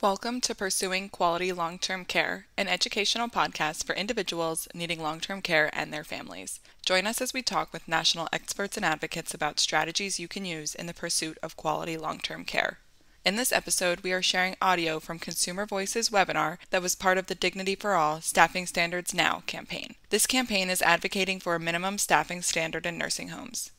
Welcome to Pursuing Quality Long-Term Care, an educational podcast for individuals needing long-term care and their families. Join us as we talk with national experts and advocates about strategies you can use in the pursuit of quality long-term care. In this episode, we are sharing audio from Consumer Voice's webinar that was part of the Dignity for All Staffing Standards Now campaign. This campaign is advocating for a minimum staffing standard in nursing homes.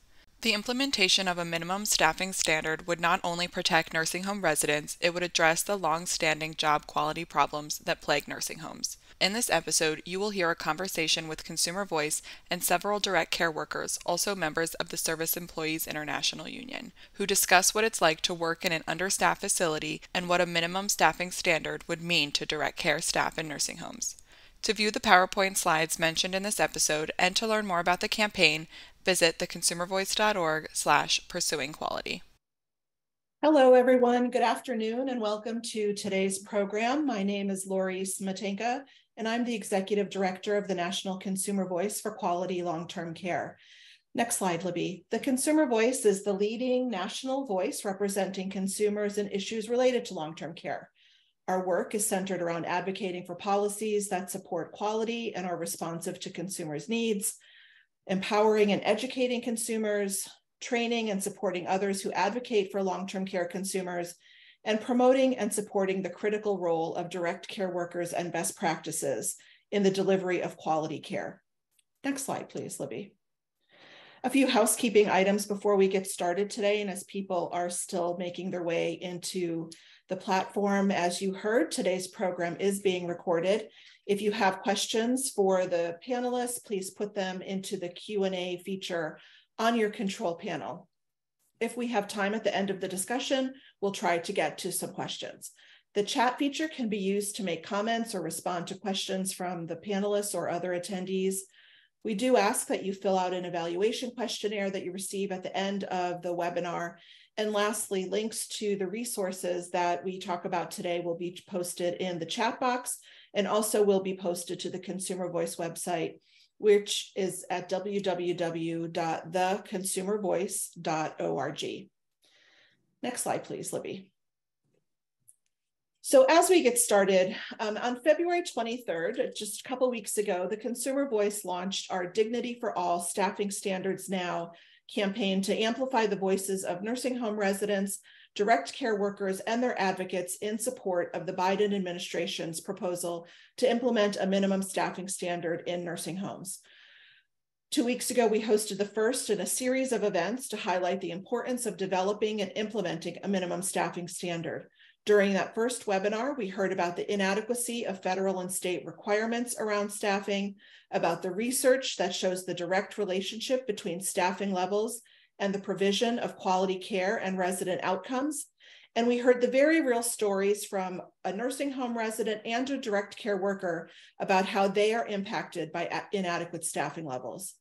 The implementation of a minimum staffing standard would not only protect nursing home residents, it would address the long-standing job quality problems that plague nursing homes. In this episode, you will hear a conversation with Consumer Voice and several direct care workers, also members of the Service Employees International Union, who discuss what it's like to work in an understaffed facility and what a minimum staffing standard would mean to direct care staff in nursing homes. To view the PowerPoint slides mentioned in this episode and to learn more about the campaign, visit theconsumervoice.org/pursuingquality. Hello, everyone. Good afternoon and welcome to today's program. My name is Lori Smetanka, and I'm the Executive Director of the National Consumer Voice for Quality Long-Term Care. Next slide, Libby. The Consumer Voice is the leading national voice representing consumers and issues related to long-term care. Our work is centered around advocating for policies that support quality and are responsive to consumers' needs, empowering and educating consumers, training and supporting others who advocate for long-term care consumers, and promoting and supporting the critical role of direct care workers and best practices in the delivery of quality care. Next slide, please, Libby. A few housekeeping items before we get started today, and as people are still making their way into the platform. As you heard, today's program is being recorded. If you have questions for the panelists, please put them into the Q&A feature on your control panel. If we have time at the end of the discussion, we'll try to get to some questions. The chat feature can be used to make comments or respond to questions from the panelists or other attendees. We do ask that you fill out an evaluation questionnaire that you receive at the end of the webinar. And lastly, links to the resources that we talk about today will be posted in the chat box and also will be posted to the Consumer Voice website, which is at www.theconsumervoice.org. Next slide, please, Libby. So as we get started, on February 23rd, just a couple weeks ago, the Consumer Voice launched our Dignity for All Staffing Standards Now campaign to amplify the voices of nursing home residents, direct care workers, and their advocates in support of the Biden administration's proposal to implement a minimum staffing standard in nursing homes. 2 weeks ago, we hosted the first in a series of events to highlight the importance of developing and implementing a minimum staffing standard. During that first webinar, we heard about the inadequacy of federal and state requirements around staffing, about the research that shows the direct relationship between staffing levels and the provision of quality care and resident outcomes. And we heard the very real stories from a nursing home resident and a direct care worker about how they are impacted by inadequate staffing levels.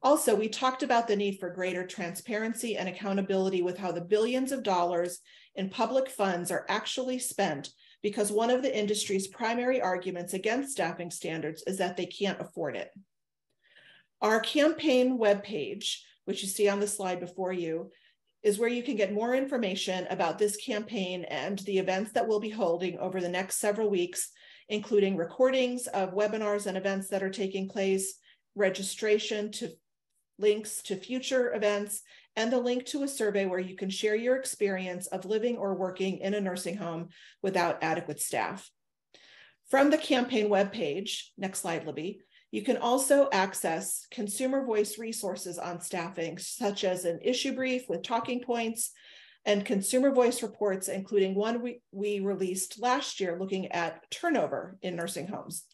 Also, we talked about the need for greater transparency and accountability with how the billions of dollars in public funds are actually spent, because one of the industry's primary arguments against staffing standards is that they can't afford it. Our campaign webpage, which you see on the slide before you, is where you can get more information about this campaign and the events that we'll be holding over the next several weeks, including recordings of webinars and events that are taking place, registration to links to future events, and the link to a survey where you can share your experience of living or working in a nursing home without adequate staff. From the campaign webpage, next slide, Libby, you can also access Consumer Voice resources on staffing, such as an issue brief with talking points and Consumer Voice reports, including one we released last year looking at turnover in nursing homes.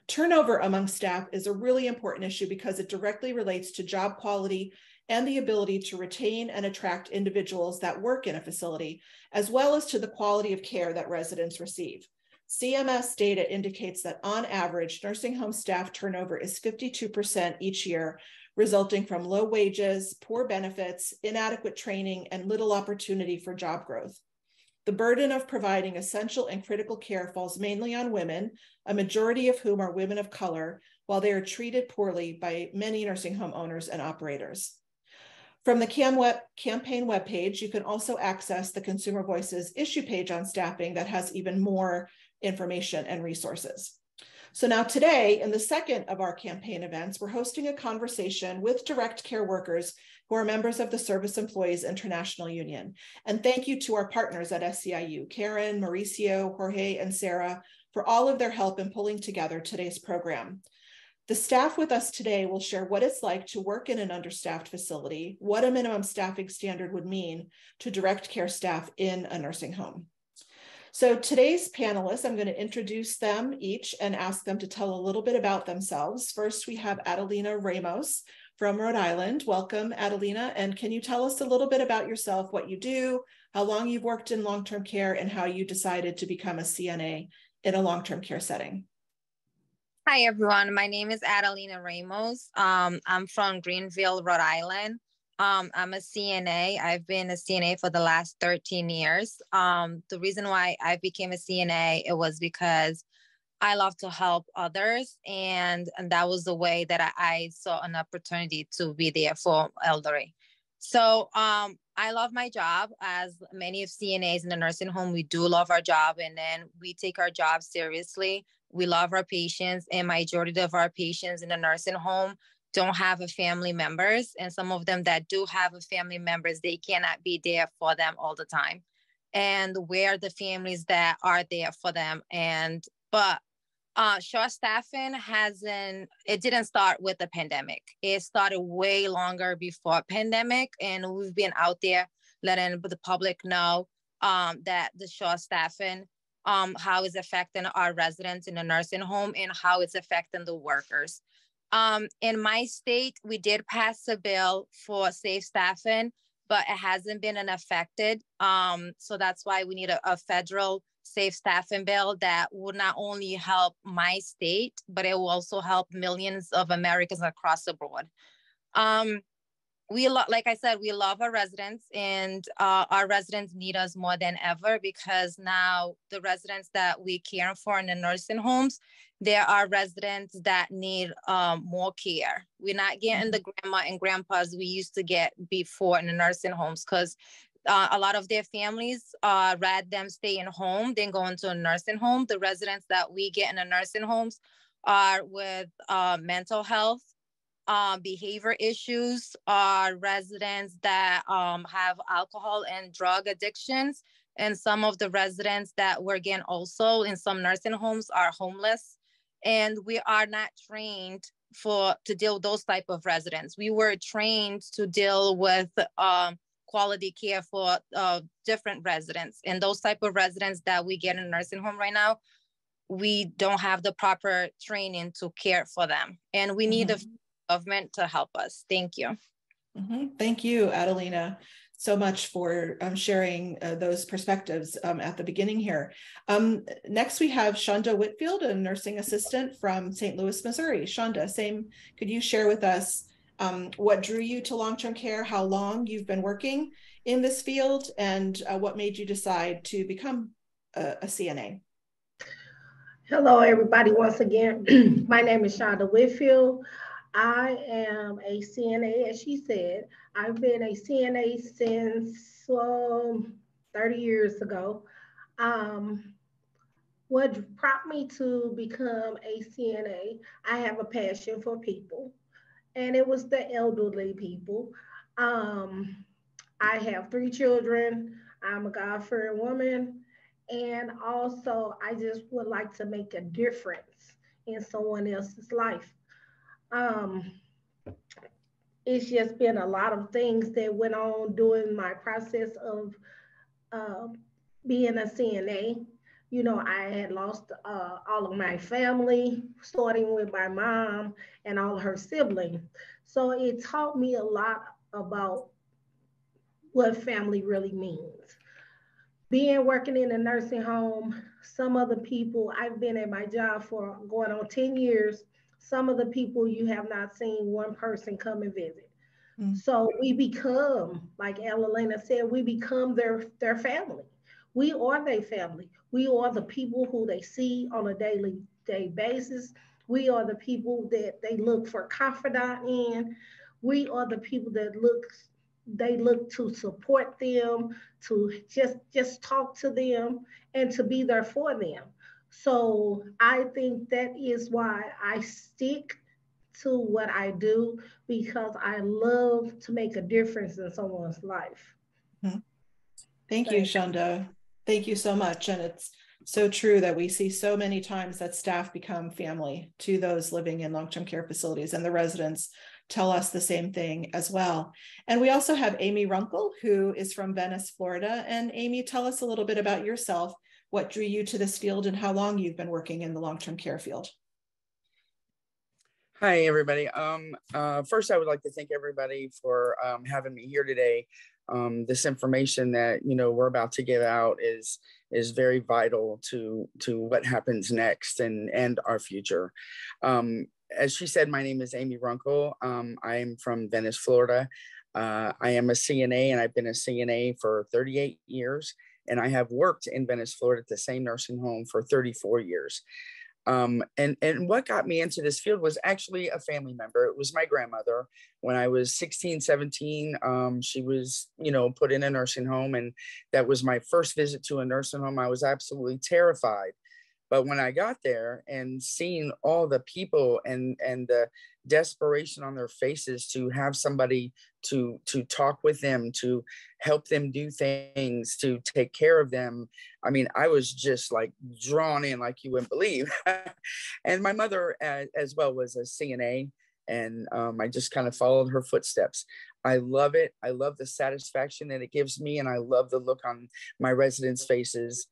Turnover among staff is a really important issue because it directly relates to job quality and the ability to retain and attract individuals that work in a facility, as well as to the quality of care that residents receive. CMS data indicates that on average, nursing home staff turnover is 52% each year, resulting from low wages, poor benefits, inadequate training, and little opportunity for job growth. The burden of providing essential and critical care falls mainly on women, a majority of whom are women of color, while they are treated poorly by many nursing home owners and operators. From the campaign webpage, you can also access the Consumer Voices issue page on staffing that has even more information and resources. So now today, in the second of our campaign events, we're hosting a conversation with direct care workers who are members of the Service Employees International Union. And thank you to our partners at SEIU, Karen, Mauricio, Jorge, and Sarah, for all of their help in pulling together today's program. The staff with us today will share what it's like to work in an understaffed facility, what a minimum staffing standard would mean to direct care staff in a nursing home. So today's panelists, I'm going to introduce them each and ask them to tell a little bit about themselves. First, we have Adelina Ramos from Rhode Island. Welcome, Adelina. And can you tell us a little bit about yourself, what you do, how long you've worked in long-term care, and how you decided to become a CNA in a long-term care setting? Hi, everyone. My name is Adelina Ramos. I'm from Greenville, Rhode Island. I'm a CNA. I've been a CNA for the last 13 years. The reason why I became a CNA, it was because I love to help others. And that was the way that I saw an opportunity to be there for elderly. So I love my job. As many of CNAs in the nursing home, we do love our job, and then we take our job seriously. We love our patients, and majority of our patients in the nursing home don't have a family members. And some of them that do have a family members, they cannot be there for them all the time. And we're the families that are there for them. But short staffing it didn't start with the pandemic. It started way longer before pandemic. And we've been out there letting the public know that the short staffing, how it's affecting our residents in the nursing home and how it's affecting the workers. In my state, we did pass a bill for safe staffing, but it hasn't been affected. So that's why we need a federal safe staffing bill that would not only help my state, but it will also help millions of Americans across the board. Like I said, we love our residents, and our residents need us more than ever, because now the residents that we care for in the nursing homes, there are residents that need more care. We're not getting the grandma and grandpas we used to get before in the nursing homes, because a lot of their families rather them stay in home than go into a nursing home. The residents that we get in the nursing homes are with mental health, behavior issues, residents that have alcohol and drug addictions. And some of the residents that we're getting also in some nursing homes are homeless. And we are not trained to deal with those type of residents. We were trained to deal with quality care for different residents. And those type of residents that we get in a nursing home right now, we don't have the proper training to care for them. And we need the government to help us. Thank you. Thank you, Adelina, so much for sharing those perspectives at the beginning here. Next, we have Shonda Whitfield, a nursing assistant from St. Louis, Missouri. Shonda, could you share with us what drew you to long-term care, how long you've been working in this field, and what made you decide to become a CNA? Hello, everybody. Once again, my name is Shonda Whitfield. I am a CNA, as she said. I've been a CNA since 30 years ago. What prompted me to become a CNA, I have a passion for people, and it was the elderly people. I have 3 children. I'm a God-fearing woman, and also I just would like to make a difference in someone else's life. It's just been a lot of things that went on during my process of being a CNA. You know, I had lost all of my family, starting with my mom and all her siblings. So it taught me a lot about what family really means. Working in a nursing home, some of the people, I've been at my job for going on 10 years. Some of the people you have not seen one person come and visit. So we become, like Adelina said, we become their family. We are their family. We are the people who they see on a daily basis. We are the people that they look for confidant in. We are the people that look they look to support them, to just talk to them, and to be there for them. So I think that is why I stick to what I do, because I love to make a difference in someone's life. Mhm. Thank you, Shonda. Thank you so much. And it's so true that we see so many times that staff become family to those living in long-term care facilities, and the residents tell us the same thing as well. And we also have Amy Runkle, who is from Venice, Florida. And Amy, tell us a little bit about yourself. What drew you to this field and how long you've been working in the long-term care field? Hi, everybody. First, I would like to thank everybody for having me here today. This information that we're about to give out is very vital to what happens next and our future. As she said, my name is Amy Runkle. I am from Venice, Florida. I am a CNA, and I've been a CNA for 38 years, and I have worked in Venice, Florida at the same nursing home for 34 years. And what got me into this field was actually a family member. It was my grandmother. When I was 16, 17, she was, put in a nursing home. And that was my first visit to a nursing home. I was absolutely terrified. But when I got there and seeing all the people and the desperation on their faces to have somebody to talk with them, to help them do things, to take care of them, I mean, I was just like drawn in like you wouldn't believe. And my mother as well was a CNA, and I just kind of followed her footsteps. I love it. I love the satisfaction that it gives me, and I love the look on my residents' faces,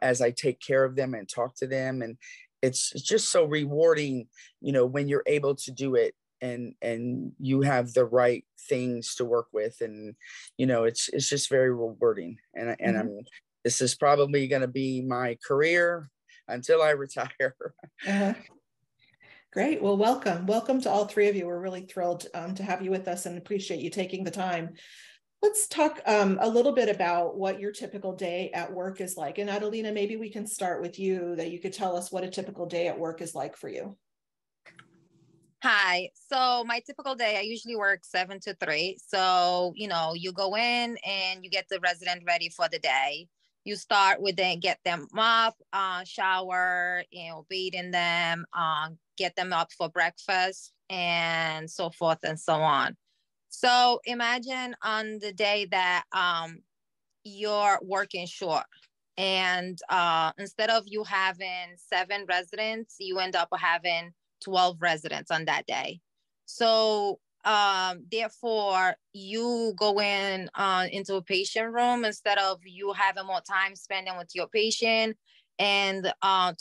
as I take care of them and talk to them. And it's just so rewarding, when you're able to do it and you have the right things to work with. And, it's just very rewarding. And this is probably going to be my career until I retire. Great. Well, welcome to all three of you. We're really thrilled to have you with us and appreciate you taking the time. Let's talk a little bit about what your typical day at work is like. And Adelina, maybe we can start with you, that you could tell us what a typical day at work is like for you. Hi. So my typical day, I usually work 7 to 3. So, you go in and you get the resident ready for the day. You start with get them up, shower, bathing them, get them up for breakfast, and so forth and so on. So imagine on the day that you're working short, and instead of you having 7 residents, you end up having 12 residents on that day. So therefore, you go in into a patient room instead of you having more time spending with your patient and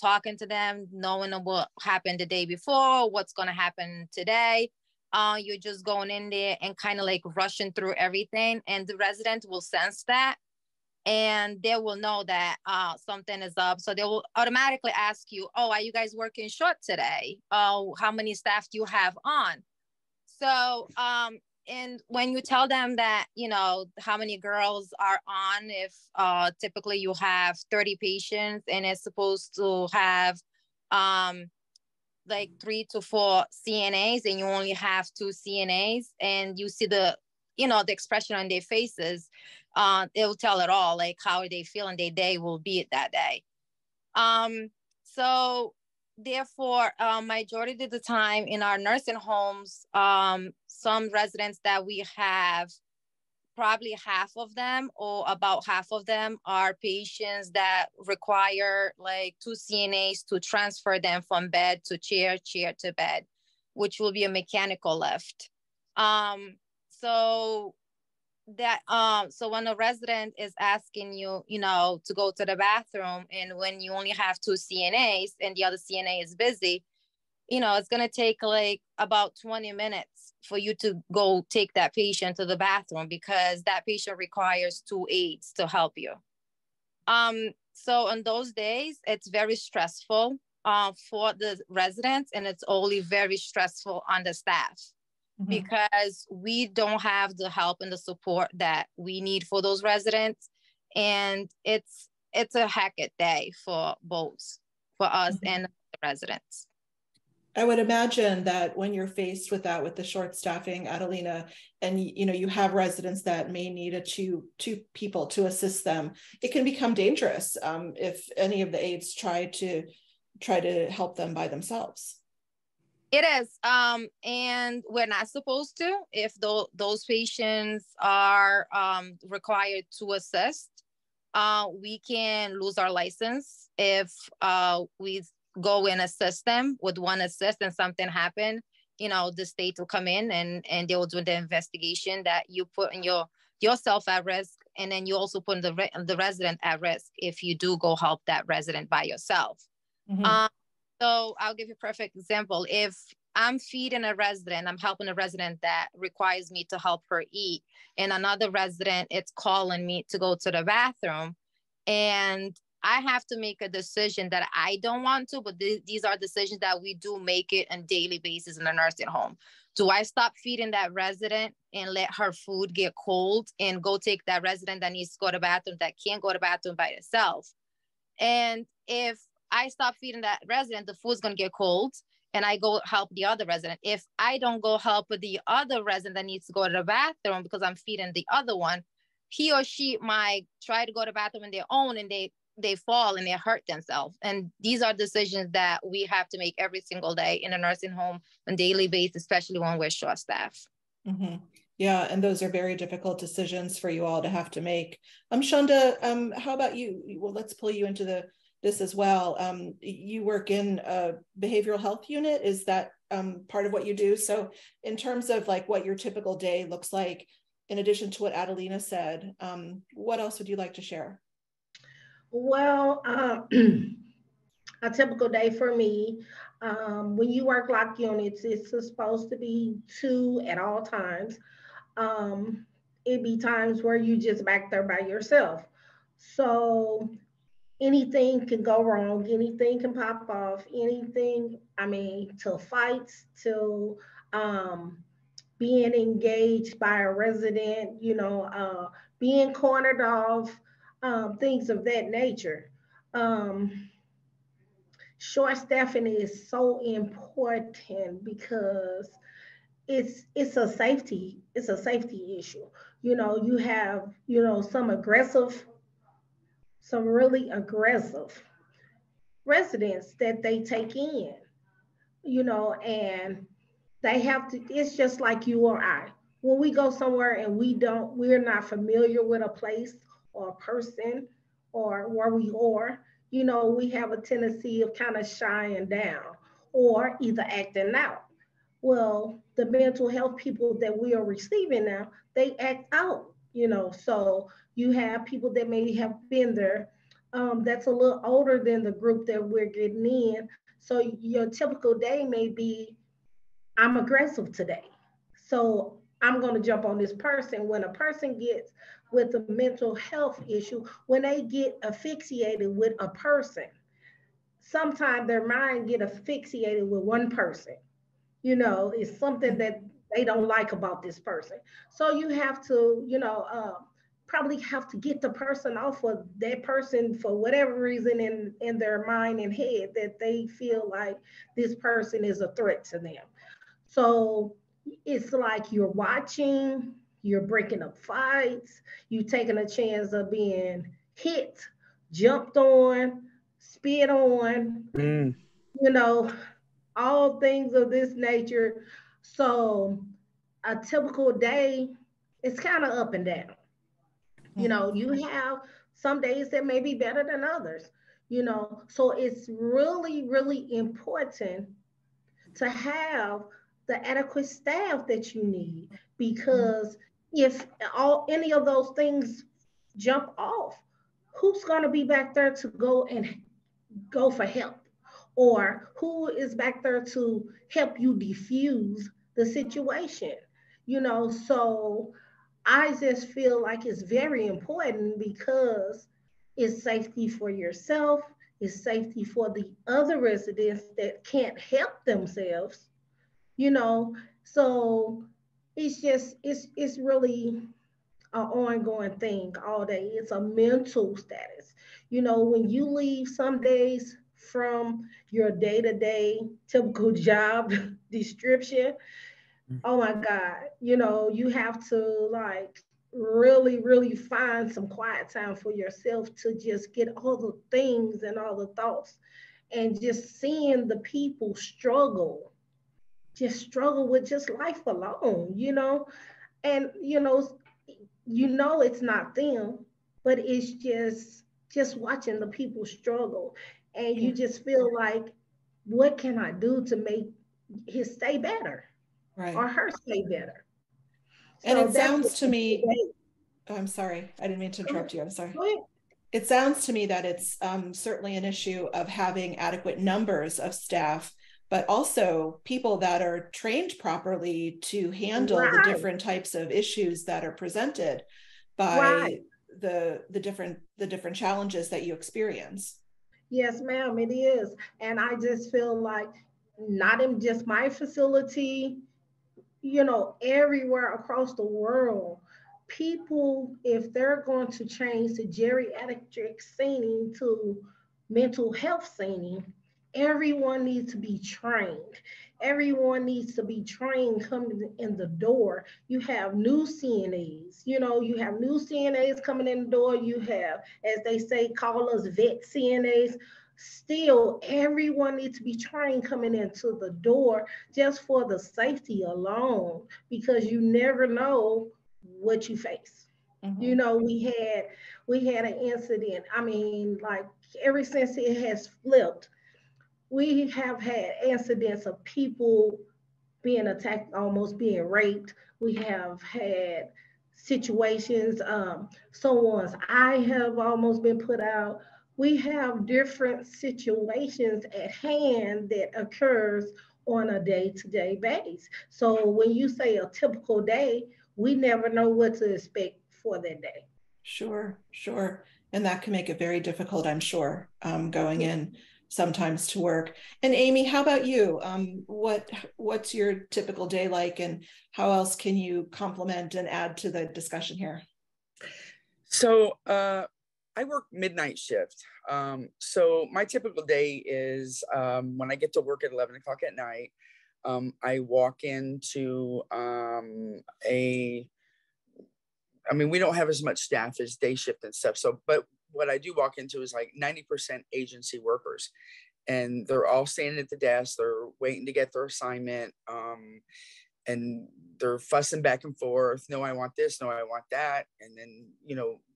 talking to them, knowing what happened the day before, what's going to happen today. You're just going in there and kind of like rushing through everything, and the resident will sense that, and they will know that something is up. So they will automatically ask you, oh, are you guys working short today? Oh, how many staff do you have on? So, and when you tell them that, how many girls are on, if typically you have 30 patients and it's supposed to have like 3 to 4 CNAs, and you only have 2 CNAs, and you see the expression on their faces, it will tell it all, like how they feel and their day will be that day. So therefore, majority of the time in our nursing homes, some residents that we have, probably half of them or about half of them are patients that require like 2 CNAs to transfer them from bed to chair to bed, which will be a mechanical lift. So when a resident is asking you, to go to the bathroom, and when you only have 2 CNAs and the other CNA is busy, it's going to take like about 20 minutes for you to go take that patient to the bathroom, because that patient requires 2 aides to help you. So on those days, it's very stressful for the residents, and it's only very stressful on the staff. Because we don't have the help and the support that we need for those residents. And it's a hectic day for both, for us and the residents. I would imagine that when you're faced with that, with the short staffing, Adelina, and you have residents that may need two people to assist them, it can become dangerous if any of the aides try to help them by themselves. It is, and we're not supposed to. If those patients are required to assist, we can lose our license if we go and assist them with one assist and something happen. The state will come in and they will do the investigation that you put in yourself at risk, and then you also put the resident at risk if you do go help that resident by yourself. Mm-hmm. So I'll give you a perfect example. If I'm feeding a resident, I'm helping a resident that requires me to help her eat, and another resident is calling me to go to the bathroom, and I have to make a decision that I don't want to, but these are decisions that we do make it on a daily basis in a nursing home. Do I stop feeding that resident and let her food get cold and go take that resident that needs to go to the bathroom, that can't go to the bathroom by itself? And if I stop feeding that resident, the food's going to get cold, and I go help the other resident. If I don't go help the other resident that needs to go to the bathroom because I'm feeding the other one, he or she might try to go to the bathroom on their own, and they fall and they hurt themselves. And these are decisions that we have to make every single day in a nursing home on a daily basis, especially when we're short staffed. Mm-hmm. Yeah, and those are very difficult decisions for you all to have to make. Shonda, how about you? Well, let's pull you into this as well. You work in a behavioral health unit. Is that part of what you do? So in terms of like what your typical day looks like, in addition to what Adelina said, what else would you like to share? Well, a typical day for me, when you work locked units, it's supposed to be 2 at all times. It'd be times where you just back there by yourself. So anything can go wrong, anything can pop off, till fights, till being engaged by a resident, being cornered off, things of that nature. Short staffing is so important because it's a safety issue. You have some really aggressive residents that they take in, and they have to. It's just like you or I. When we go somewhere and we're not familiar with a place or a person or where we are, we have a tendency of kind of shying down or either acting out. Well, the mental health people that we are receiving now, they act out, so you have people that maybe have been there, that's a little older than the group that we're getting in. So your typical day may be, I'm aggressive today, so I'm going to jump on this person. When a person gets with a mental health issue, when they get asphyxiated with a person, sometimes their mind get asphyxiated with one person. It's something that they don't like about this person. So you have to, probably have to get the person off of that person for whatever reason in their mind and head that they feel like this person is a threat to them. So it's like you're watching, you're breaking up fights, you taking a chance of being hit, jumped on, spit on, all things of this nature. So a typical day, it's kind of up and down. You have some days that may be better than others, so it's really, really important to have the adequate staff that you need, because if any of those things jump off, who's going to be back there to go for help? Or who is back there to help you diffuse the situation? So I just feel like it's very important because it's safety for yourself, it's safety for the other residents that can't help themselves, so it's really an ongoing thing all day. It's a mental status. When you leave some days from your day-to-day typical job description. Oh my God, you have to like really, really find some quiet time for yourself to just get all the things and all the thoughts and just seeing the people struggle with just life alone, and it's not them, but it's just watching the people struggle, and you just feel like, what can I do to make his stay better Right. or her stay better? And So it that's sounds what to me, oh, I'm sorry, I didn't mean to interrupt you. I'm sorry. Go ahead. It sounds to me that it's certainly an issue of having adequate numbers of staff, but also people that are trained properly to handle the Right, different types of issues that are presented right. by the different challenges that you experience. Yes, ma'am, it is. And I just feel like not in just my facility, everywhere across the world, people, if they're going to change the geriatric scene to mental health scene, everyone needs to be trained. Everyone needs to be trained coming in the door. You have new CNAs, you have new CNAs coming in the door. You have, as they say, call us vet CNAs. Still, everyone needs to be trained coming into the door just for the safety alone, because you never know what you face. Mm-hmm. We had an incident. I mean, like, ever since it has flipped, we have had incidents of people being attacked, almost being raped. We have had situations, someone's eye have almost been put out. We have different situations at hand that occurs on a day-to-day basis. So when you say a typical day, we never know what to expect for that day. Sure, sure. And that can make it very difficult, I'm sure, going in sometimes to work. And Amy, how about you? What's your typical day like, and how else can you complement and add to the discussion here? So I work midnight shift. So my typical day is when I get to work at 11 o'clock at night, I walk into we don't have as much staff as day shift and stuff. So, but what I do walk into is like 90% agency workers, and they're all standing at the desk. They're waiting to get their assignment. And they're fussing back and forth. No, I want this. No, I want that. And then,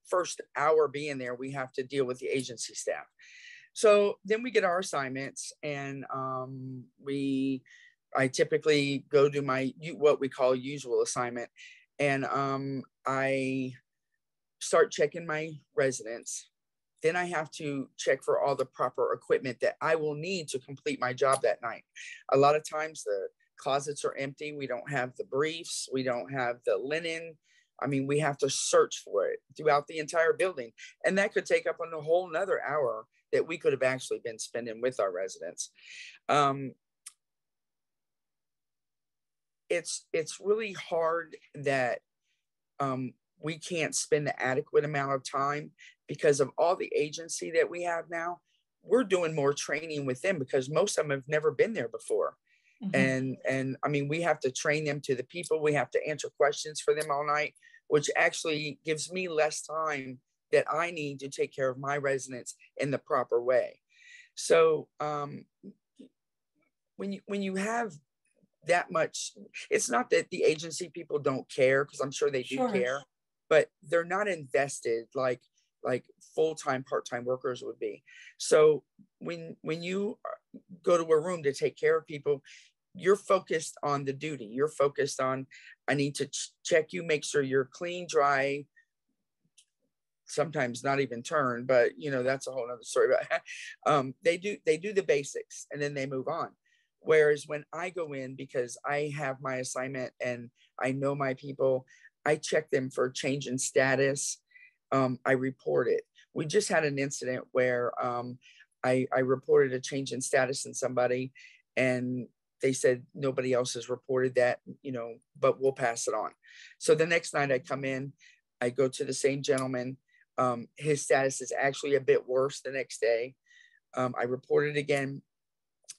first hour being there, we have to deal with the agency staff. So then we get our assignments, and I typically go do what we call usual assignment. And I start checking my residents. Then I have to check for all the proper equipment that I will need to complete my job that night. A lot of times the closets are empty. We don't have the briefs. We don't have the linen. I mean, we have to search for it throughout the entire building. And that could take up a whole nother hour that we could have actually been spending with our residents. It's really hard that we can't spend the adequate amount of time because of all the agency that we have now. We're doing more training with them because most of them have never been there before. Mm-hmm. And I mean, we have to train them to the people. We have to answer questions for them all night, which actually gives me less time that I need to take care of my residents in the proper way. So when you have that much, it's not that the agency people don't care, because I'm sure they do care, but they're not invested like full-time, part-time workers would be. So when you go to a room to take care of people, you're focused on the duty. You're focused on, I need to check you, make sure you're clean, dry, sometimes not even turn, but that's a whole other story. But they do the basics and then they move on. Whereas when I go in, because I have my assignment and I know my people, I check them for change in status. I report it. We just had an incident where I reported a change in status in somebody, and they said nobody else has reported that, but we'll pass it on. So the next night I come in, I go to the same gentleman. His status is actually a bit worse the next day. I reported again.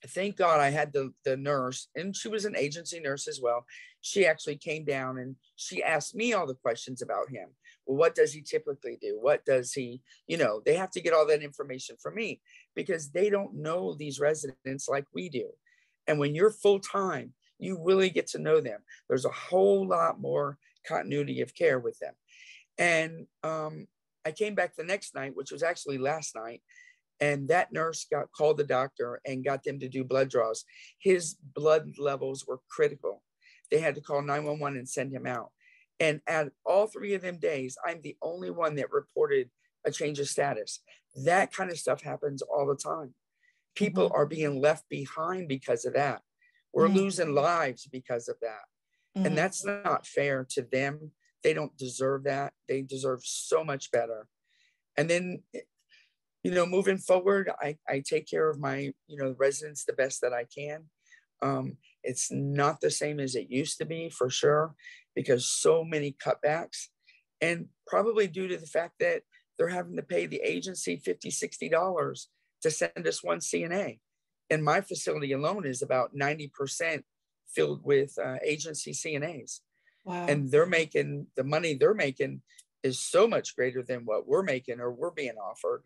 Thank God I had the nurse, and she was an agency nurse as well. She actually came down and she asked me all the questions about him. Well, what does he typically do? What does he, they have to get all that information from me because they don't know these residents like we do. And when you're full time, you really get to know them. There's a whole lot more continuity of care with them. And I came back the next night, which was actually last night, and that nurse called the doctor and got them to do blood draws. His blood levels were critical. They had to call 911 and send him out. And at all 3 of them days, I'm the only one that reported a change of status. That kind of stuff happens all the time. People are being left behind because of that. We're losing lives because of that. And that's not fair to them. They don't deserve that. They deserve so much better. And then, moving forward, I take care of my, residents the best that I can. It's not the same as it used to be, for sure, because so many cutbacks, and probably due to the fact that they're having to pay the agency $50, $60 to send us one CNA. And my facility alone is about 90% filled with agency CNAs. Wow. And they're making, the money they're making is so much greater than what we're making or we're being offered.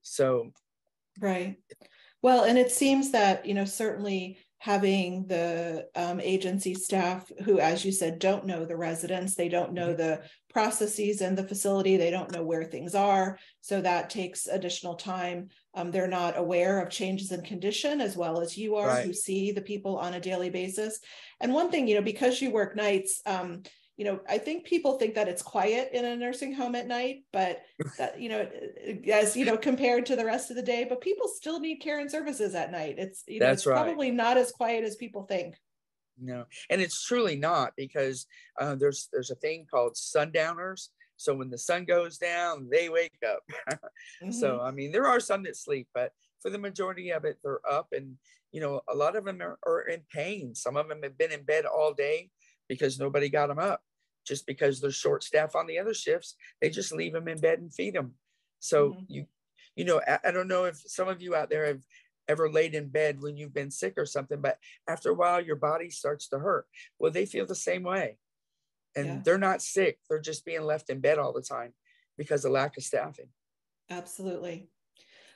So. Right. Well, and it seems that, certainly having the agency staff who, as you said, don't know the residents, they don't know the processes in the facility, they don't know where things are. So that takes additional time. They're not aware of changes in condition as well as you are, who see the people on a daily basis. And one thing, because you work nights, I think people think that it's quiet in a nursing home at night, but that, as compared to the rest of the day, but people still need care and services at night. It's, it's probably not as quiet as people think. No, and it's truly not, because there's a thing called sundowners. So when the sun goes down, they wake up. So, I mean, there are some that sleep, but for the majority of it, they're up, and, a lot of them are in pain. Some of them have been in bed all day because nobody got them up. Just because there's short staff on the other shifts, they just leave them in bed and feed them. So I don't know if some of you out there have ever laid in bed when you've been sick or something, but after a while your body starts to hurt. Well, they feel the same way, and they're not sick. They're just being left in bed all the time because of lack of staffing. Absolutely.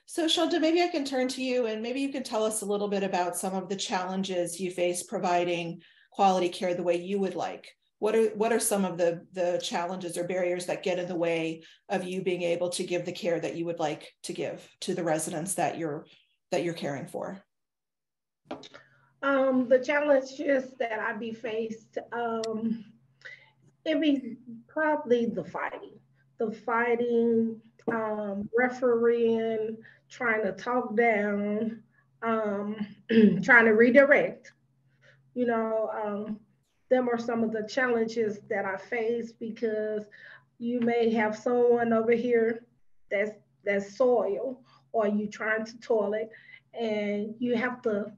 So Shanta, maybe I can turn to you, and maybe you can tell us a little bit about some of the challenges you face providing quality care the way you would like. What are some of the challenges or barriers that get in the way of you being able to give the care that you would like to give to the residents that you're caring for? The challenges that I be faced, it be probably the fighting, refereeing, trying to talk down, trying to redirect. Them are some of the challenges that I face, because you may have someone over here that's soil, or you trying to toilet, and you have to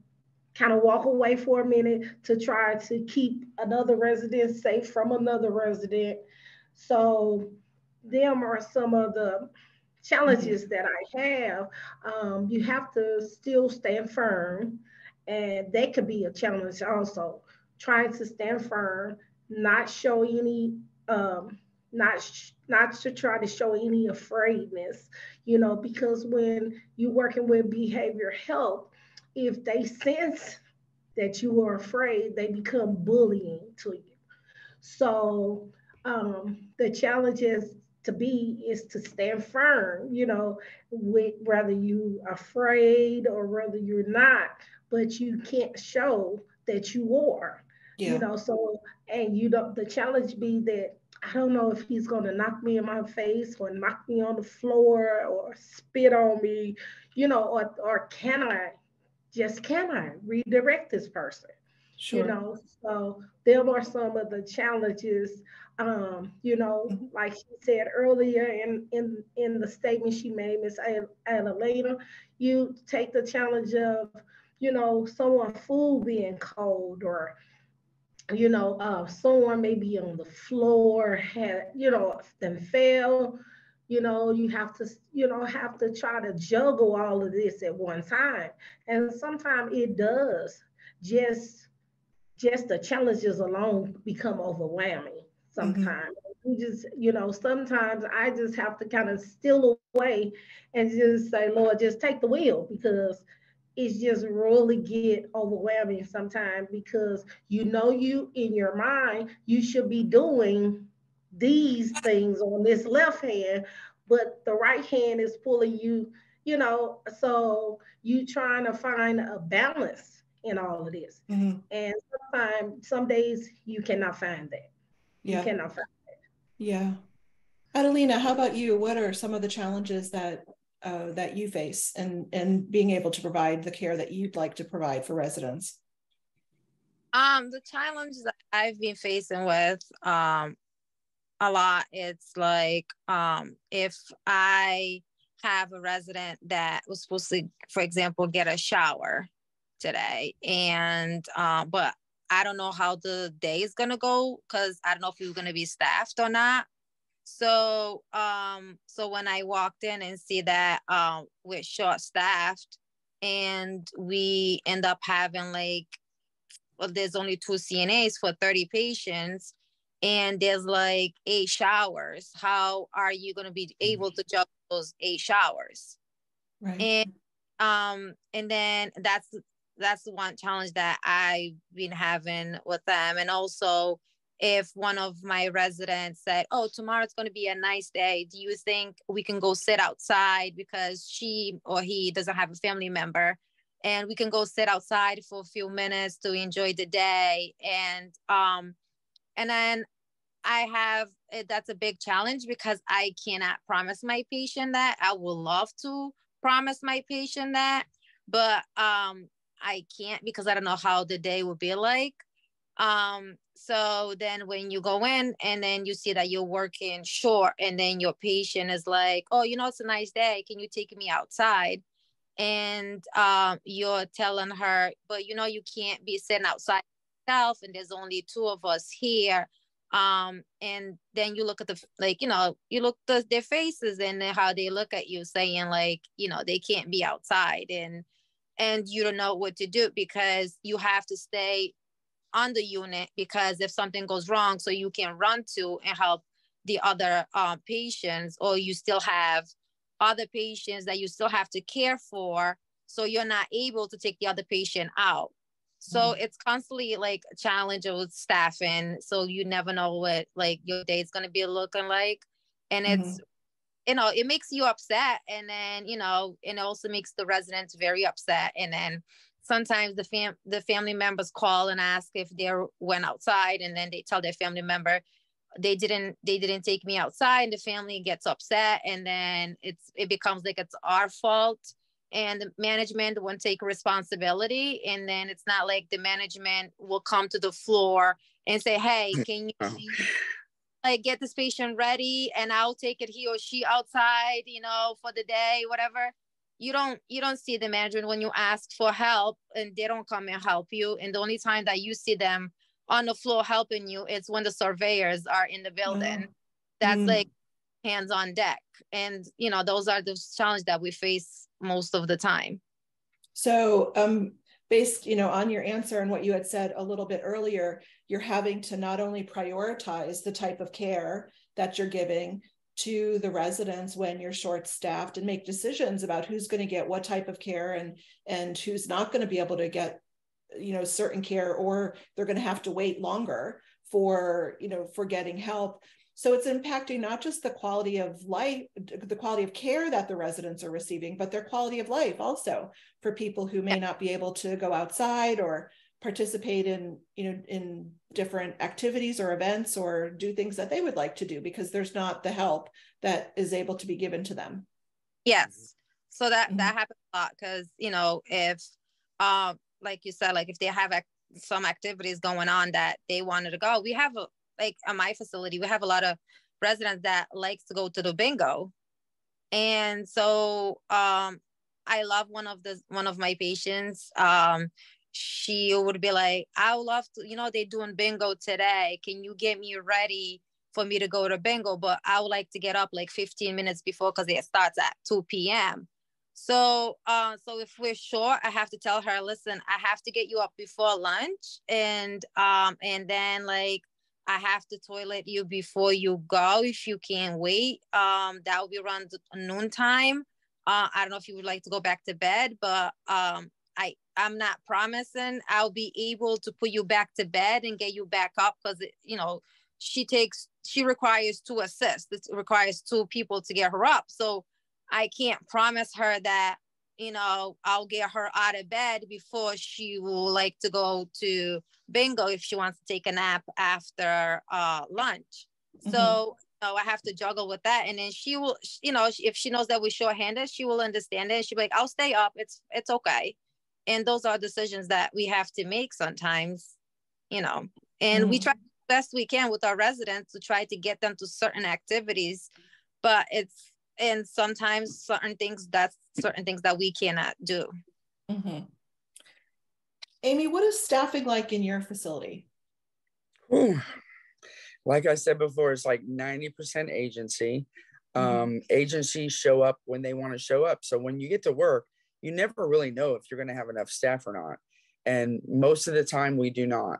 kind of walk away for a minute to try to keep another resident safe from another resident. So them are some of the challenges that I have. You have to still stand firm, and that could be a challenge also. Trying to stand firm, not show any, not to try to show any afraidness, because when you're working with behavior health, if they sense that you are afraid, they become bullying to you. So the challenge is to stand firm, with whether you are afraid or whether you're not, but you can't show that you are. So, and the challenge be that I don't know if he's going to knock me in my face or knock me on the floor or spit on me, or can I redirect this person? Sure. So there are some of the challenges, like she said earlier in the statement she made, Miss Adelina, you take the challenge of, someone food being cold, or someone may be on the floor, had, then fell, You have to, have to try to juggle all of this at one time. And sometimes it does. Just just the challenges alone become overwhelming Mhm. sometimes. You just, sometimes I just have to kind of steal away and just say, Lord, just take the wheel, because it's just really get overwhelming sometimes, because you in your mind you should be doing these things on this left hand, but the right hand is pulling you, so you trying to find a balance in all of this. Mhm. And sometimes, some days you cannot find that. You Yeah. cannot find. Yeah. Adelina, how about you? What are some of the challenges that you face and being able to provide the care that you'd like to provide for residents? The challenge that I've been facing with a lot, it's like if I have a resident that was supposed to, for example, get a shower today, and but I don't know how the day is gonna go, because I don't know if we're gonna be staffed or not. So when I walked in and see that we're short staffed, and we end up having like, well, there's only two CNAs for 30 patients, and there's like 8 showers. How are you going to be able to juggle those 8 showers? Right. And then that's the one challenge that I've been having with them. And also, if one of my residents said, oh, tomorrow's going to be a nice day, do you think we can go sit outside, because she or he doesn't have a family member, and we can go sit outside for a few minutes to enjoy the day? And then I have, that's a big challenge, because I cannot promise my patient that. I would love to promise my patient that, but I can't, because I don't know how the day will be like. So then when you go in and then you see that you're working short, and then your patient is like, oh, it's a nice day, can you take me outside? And you're telling her, but you can't be sitting outside yourself, and there's only two of us here. And then you look at you look at their faces and how they look at you, saying like, they can't be outside, and you don't know what to do, because you have to stay on the unit, because if something goes wrong, so you can run to and help the other patients, or you still have other patients that you still have to care for, so you're not able to take the other patient out. So it's constantly like a challenge with staffing, so you never know what like your day is going to be looking like. And it's, Mhm. it makes you upset, and then and it also makes the residents very upset. And then sometimes the family members call and ask if they went outside, and then they tell their family member they didn't take me outside. The family gets upset, and then it becomes like it's our fault, and the management won't take responsibility. And then it's not like the management will come to the floor and say, hey, can you like get this patient ready, and I'll take it, he or she, outside, for the day, whatever. You don't see the management when you ask for help, and they don't come and help you. And the only time that you see them on the floor helping you is when the surveyors are in the building. Oh. That's Mm. like hands on deck. And those are the challenges that we face most of the time. So, based, on your answer and what you had said a little bit earlier, you're having to not only prioritize the type of care that you're giving to the residents when you're short-staffed, and make decisions about who's going to get what type of care and who's not going to be able to get, certain care, or they're going to have to wait longer for getting help. So it's impacting not just the quality of life, the quality of care that the residents are receiving, but their quality of life also, for people who may not be able to go outside or participate in different activities or events, or do things that they would like to do, because there's not the help that is able to be given to them. Yes. So that Mhm. happens a lot, because if like you said, like if they have some activities going on that they wanted to go, we have like at my facility, we have a lot of residents that likes to go to the bingo. And so I love one of my patients. She would be like, I would love to, they're doing bingo today, can you get me ready for me to go to bingo, but I would like to get up like 15 minutes before because it starts at 2 p.m. So if we're short, I have to tell her, listen, I have to get you up before lunch, and then like I have to toilet you before you go if you can't wait. That will be around noontime. I don't know if you would like to go back to bed, but I'm not promising I'll be able to put you back to bed and get you back up, because she requires 2 assists. It requires 2 people to get her up. So I can't promise her that, I'll get her out of bed before she will like to go to bingo if she wants to take a nap after lunch. Mm-hmm. So I have to juggle with that. And then she will, if she knows that we're shorthanded, she will understand it. She'll be like, I'll stay up. It's okay. And those are decisions that we have to make sometimes, and mm-hmm. we try the best we can with our residents to try to get them to certain activities, but sometimes certain things that we cannot do. Mm-hmm. Amy, what is staffing like in your facility? Ooh. Like I said before, it's like 90% agency. Mm-hmm. Agencies show up when they want to show up. So when you get to work, you never really know if you're going to have enough staff or not. And most of the time we do not,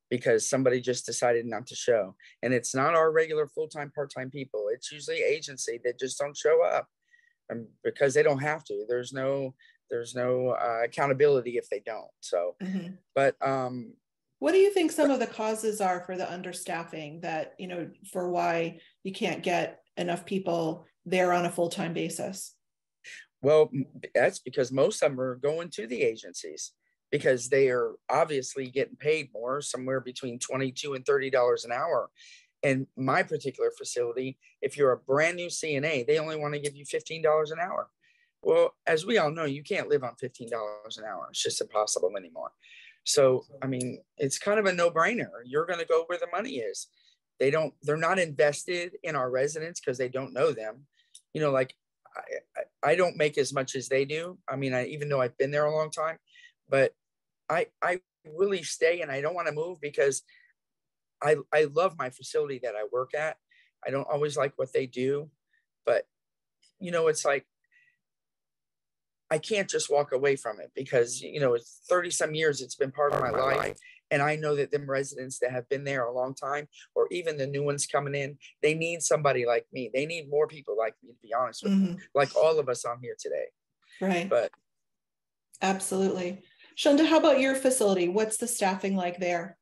because somebody just decided not to show. And it's not our regular full-time, part-time people. It's usually agency that just don't show up because they don't have to. There's no accountability if they don't. So, mm-hmm. But what do you think some of the causes are for the understaffing that, for why you can't get enough people there on a full-time basis? Well, that's because most of them are going to the agencies because they are obviously getting paid more, somewhere between $22 and $30 an hour. In my particular facility, if you're a brand new CNA, they only want to give you $15 an hour. Well, as we all know, you can't live on $15 an hour. It's just impossible anymore. So, I mean, it's kind of a no-brainer. You're going to go where the money is. They're not invested in our residents because they don't know them. Like I don't make as much as they do. I mean, even though I've been there a long time, but I really stay and I don't want to move because I love my facility that I work at. I don't always like what they do, but it's like, I can't just walk away from it because, it's 30 some years. It's been part of my life. And I know that them residents that have been there a long time, or even the new ones coming in, they need somebody like me. They need more people like me, to be honest with you, like all of us on here today. Right. But absolutely. Shonda, how about your facility? What's the staffing like there?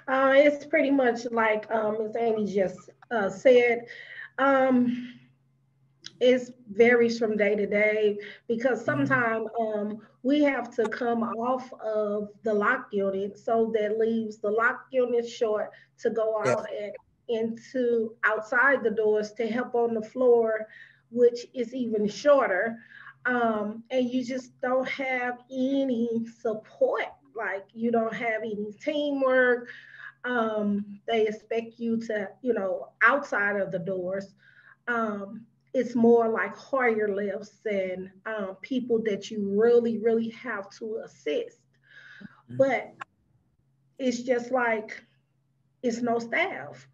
It's pretty much like Ms. Amy just said. It varies from day to day because sometimes we have to come off of the lock unit, so that leaves the lock unit short to go out and into outside the doors to help on the floor, which is even shorter. And you just don't have any support, like you don't have any teamwork. They expect you to, outside of the doors. It's more like Hoyer lifts and people that you really, really have to assist. But it's just like, it's no staff.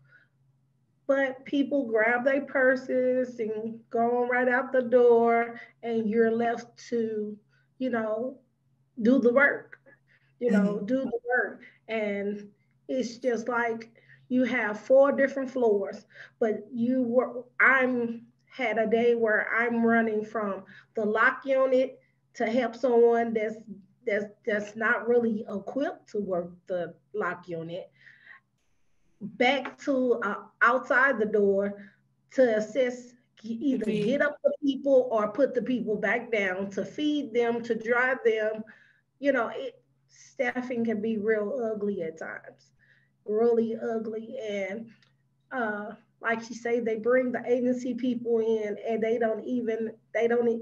But people grab their purses and go on right out the door, and you're left to, do the work, do the work. And it's just like you have 4 different floors, but I'm had a day where I'm running from the lock unit to help someone that's not really equipped to work the lock unit, back to outside the door to assist, either get up the people or put the people back down, to feed them, to drive them. Staffing can be real ugly at times, really ugly. And like she say, they bring the agency people in and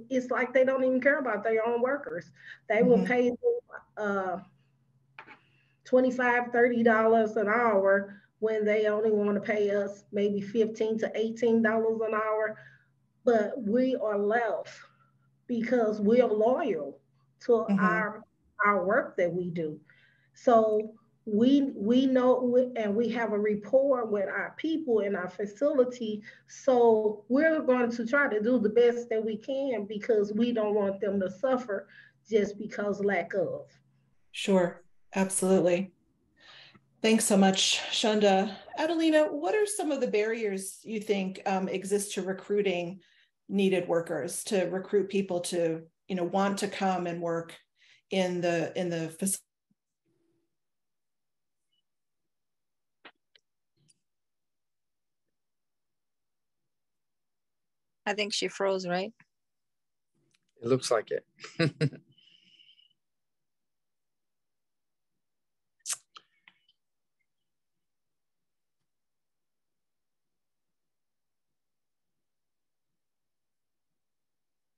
it's like they don't even care about their own workers. They will pay them $25, $30 an hour when they only want to pay us maybe $15 to $18 an hour. But we are left because we are loyal to our work that we do. So we know and we have a rapport with our people in our facility. So we're going to try to do the best that we can because we don't want them to suffer just because lack of. Sure, absolutely. Thanks so much, Shonda. Adelina, what are some of the barriers you think exist to recruiting needed workers, to recruit people to, want to come and work in the facility? I think she froze, right? It looks like it.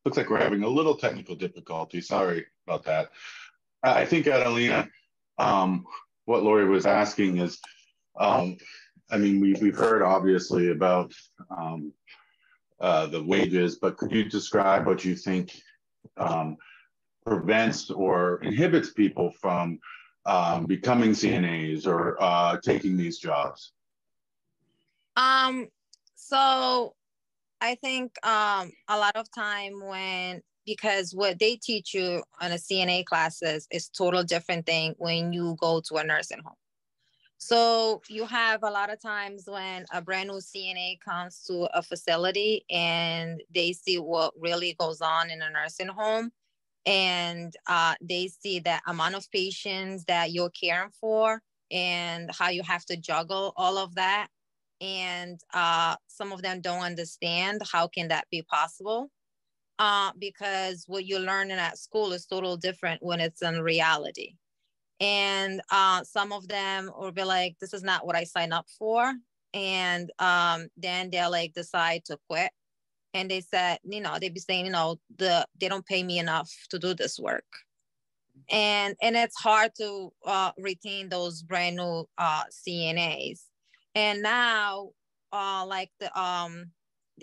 Looks like we're having a little technical difficulty. Sorry about that. I think, Adelina, what Lori was asking is, we've heard obviously about the wages, but could you describe what you think prevents or inhibits people from becoming CNAs or taking these jobs? So I think a lot of time because what they teach you on a CNA classes is total different thing when you go to a nursing home. So you have a lot of times when a brand new CNA comes to a facility and they see what really goes on in a nursing home, and they see the amount of patients that you're caring for and how you have to juggle all of that. And some of them don't understand how can that be possible, because what you're learning at school is totally different when it's in reality. And some of them will be like, this is not what I signed up for. And then they'll like decide to quit. And they said, they'd be saying, they don't pay me enough to do this work. And it's hard to retain those brand new CNAs. And now, like the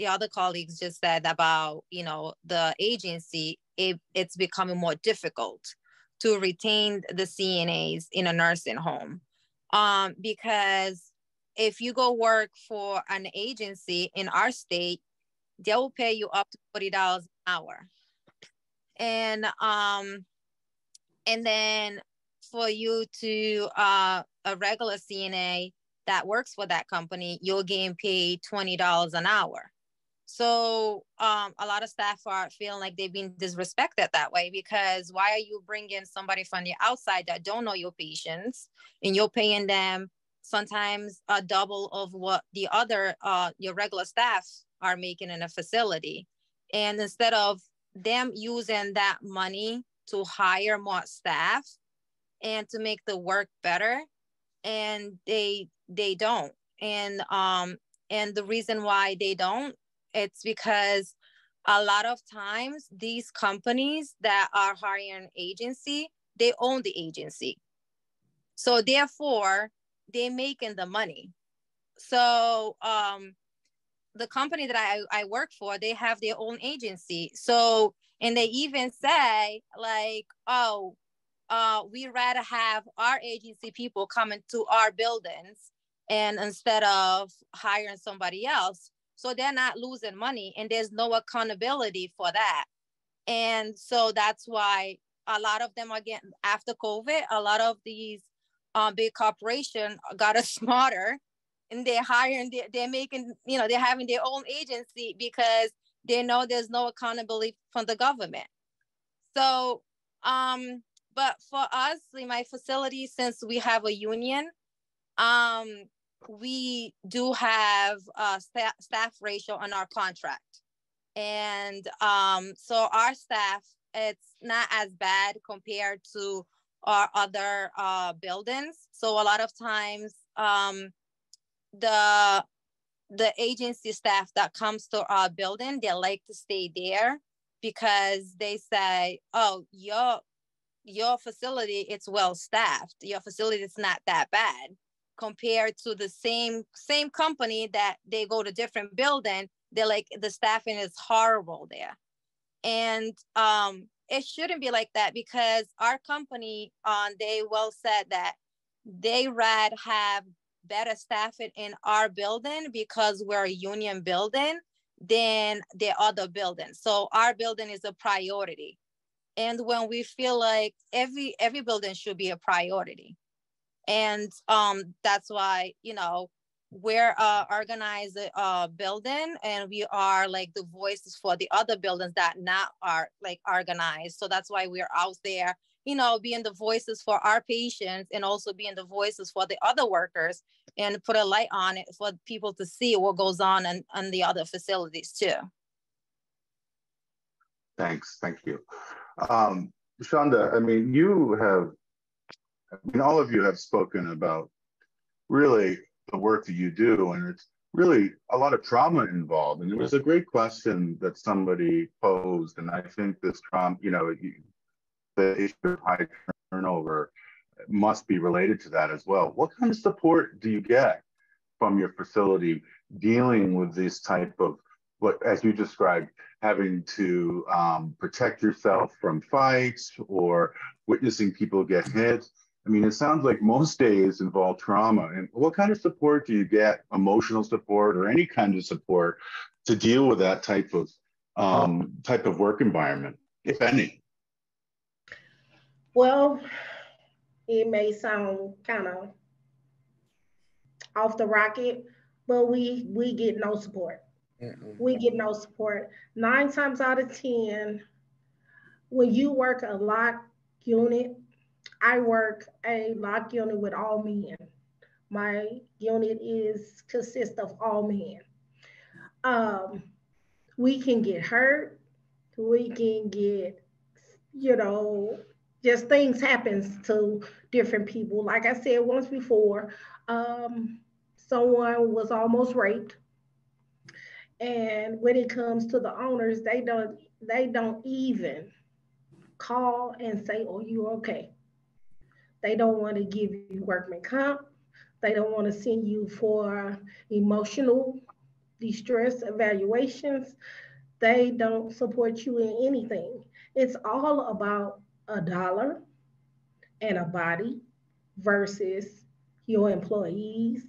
other colleagues just said about, the agency, it's becoming more difficult to retain the CNAs in a nursing home. Because if you go work for an agency in our state, they will pay you up to $40 an hour. And then for you to a regular CNA that works for that company, you're getting paid $20 an hour. So a lot of staff are feeling like they've been disrespected that way, because why are you bringing somebody from the outside that don't know your patients, and you're paying them sometimes a double of what the other your regular staff are making in a facility? And instead of them using that money to hire more staff and to make the work better, and they don't. And the reason why they don't, it's because a lot of times these companies that are hiring agency, they own the agency. So therefore, they're making the money. So the company that I work for, they have their own agency. So, and they even say like, oh, we rather have our agency people coming to our buildings and instead of hiring somebody else. So they're not losing money, and there's no accountability for that. And so that's why a lot of them are getting, after COVID, a lot of these big corporations got us smarter, and they're hiring, they're making, they're having their own agency because they know there's no accountability from the government. So, but for us in my facility, since we have a union, we do have a staff ratio on our contract. And so our staff, it's not as bad compared to our other buildings. So a lot of times the agency staff that comes to our building, they like to stay there because they say, oh, your facility, it's well staffed. Your facility is not that bad compared to the same company that they go to different building. They're like, the staffing is horrible there. And it shouldn't be like that, because our company, they well said that they rather have better staffing in our building because we're a union building than the other building. So our building is a priority. And when we feel like every building should be a priority. And that's why, you know, we're organized building, and we are like the voices for the other buildings that not are like organized. So that's why we're out there, you know, being the voices for our patients and also being the voices for the other workers, and put a light on it for people to see what goes on in the other facilities too. Thanks, thank you. Shonda, I mean, all of you have spoken about really the work that you do, and it's really a lot of trauma involved. And it was a great question that somebody posed, and I think this trauma, you know, the issue of high turnover must be related to that as well. What kind of support do you get from your facility dealing with this type of, what, as you described, having to protect yourself from fights or witnessing people get hit? I mean, it sounds like most days involve trauma. And what kind of support do you get, emotional support or any kind of support, to deal with that type of work environment, if any? Well, it may sound kind of off the rocket, but we get no support. We get no support. 9 times out of 10, when you work a lock unit, I work a lock unit with all men. My unit consists of all men. We can get hurt. We can get, you know, just things happens to different people. Like I said once before, someone was almost raped. And when it comes to the owners, they don't even call and say, "Oh, you okay?" They don't want to give you workman comp. They don't want to send you for emotional distress evaluations. They don't support you in anything. It's all about a dollar and a body versus your employees